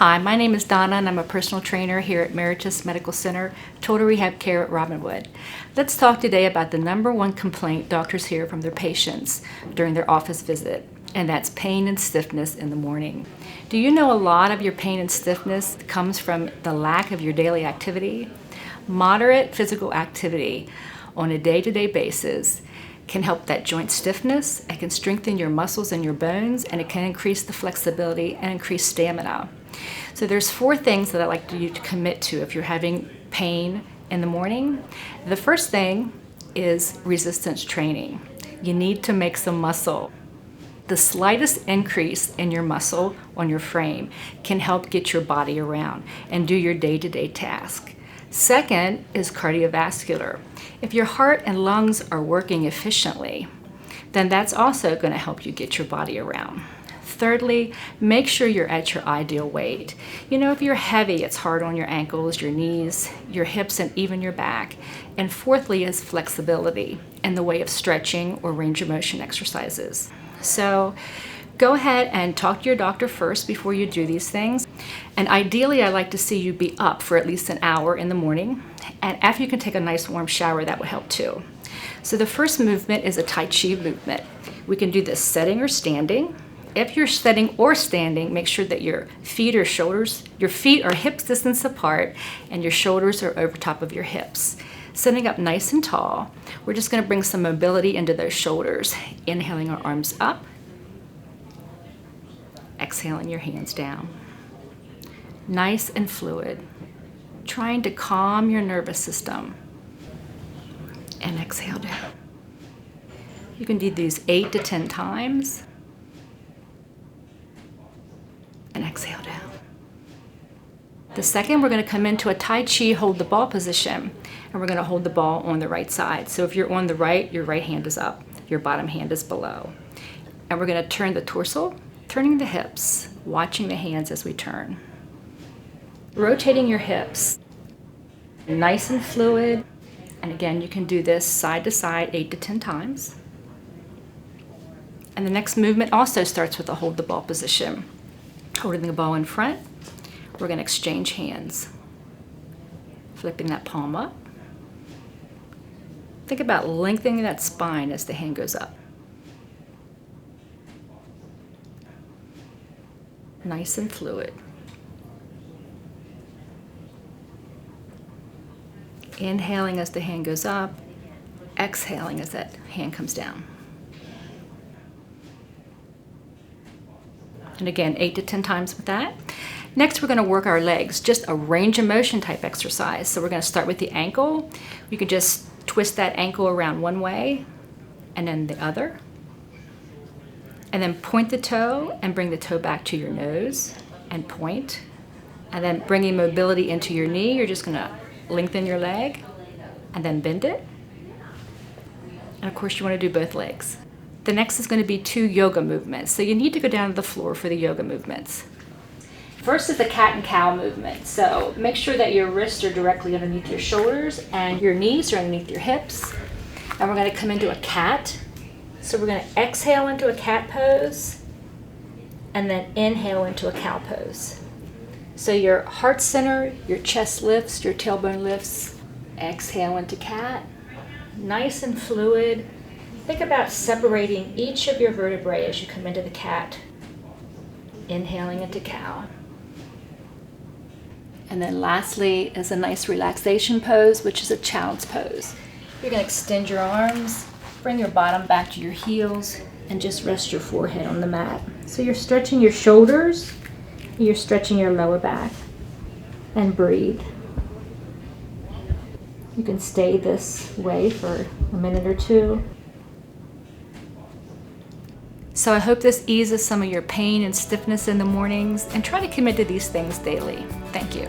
Hi, my name is Donna and I'm a personal trainer here at Meritus Medical Center, Total Rehab Care at Robinwood. Let's talk today about the #1 complaint doctors hear from their patients during their office visit, and that's pain and stiffness in the morning. Do you know a lot of your pain and stiffness comes from the lack of your daily activity? Moderate physical activity on a day-to-day basis can help that joint stiffness, it can strengthen your muscles and your bones, and it can increase the flexibility and increase stamina. So there's 4 things that I'd like you to commit to if you're having pain in the morning. The first thing is resistance training. You need to make some muscle. The slightest increase in your muscle on your frame can help get your body around and do your day-to-day task. Second is cardiovascular. If your heart and lungs are working efficiently, then that's also going to help you get your body around. Thirdly, make sure you're at your ideal weight. You know, if you're heavy, it's hard on your ankles, your knees, your hips, and even your back. And fourthly is flexibility in the way of stretching or range of motion exercises. So go ahead and talk to your doctor first before you do these things. And ideally, I like to see you be up for at least an hour in the morning. And after you can take a nice warm shower, that would help too. So the first movement is a Tai Chi movement. We can do this sitting or standing. If you're sitting or standing, make sure that your feet are hip distance apart and your shoulders are over top of your hips. Sitting up nice and tall, we're just going to bring some mobility into those shoulders. Inhaling our arms up, exhaling your hands down. Nice and fluid. Trying to calm your nervous system. And exhale down. You can do these 8 to 10 times. And exhale down. The second, we're going to come into a Tai Chi hold the ball position, and we're going to hold the ball on the right side. So if you're on the right, your right hand is up, your bottom hand is below. And we're going to turn the torso, turning the hips, watching the hands as we turn. Rotating your hips, nice and fluid. And again, you can do this side to side 8 to 10 times. And the next movement also starts with a hold the ball position. Holding the ball in front, we're going to exchange hands. Flipping that palm up. Think about lengthening that spine as the hand goes up. Nice and fluid. Inhaling as the hand goes up, exhaling as that hand comes down. And again, 8 to 10 times with that. Next, we're going to work our legs, just a range of motion type exercise. So we're going to start with the ankle. You can just twist that ankle around one way and then the other. And then point the toe and bring the toe back to your nose and point. And then bringing mobility into your knee, you're just going to lengthen your leg and then bend it. And of course, you want to do both legs. The next is going to be 2 yoga movements. So you need to go down to the floor for the yoga movements. First is the cat and cow movement. So make sure that your wrists are directly underneath your shoulders and your knees are underneath your hips. And we're going to come into a cat. So we're going to exhale into a cat pose and then inhale into a cow pose. So your heart center, your chest lifts, your tailbone lifts. Exhale into cat. Nice and fluid. Think about separating each of your vertebrae as you come into the cat. Inhaling into cow. And then lastly is a nice relaxation pose, which is a child's pose. You're going to extend your arms, bring your bottom back to your heels, and just rest your forehead on the mat. So you're stretching your shoulders, you're stretching your lower back, and breathe. You can stay this way for a minute or 2. So I hope this eases some of your pain and stiffness in the mornings, and try to commit to these things daily. Thank you.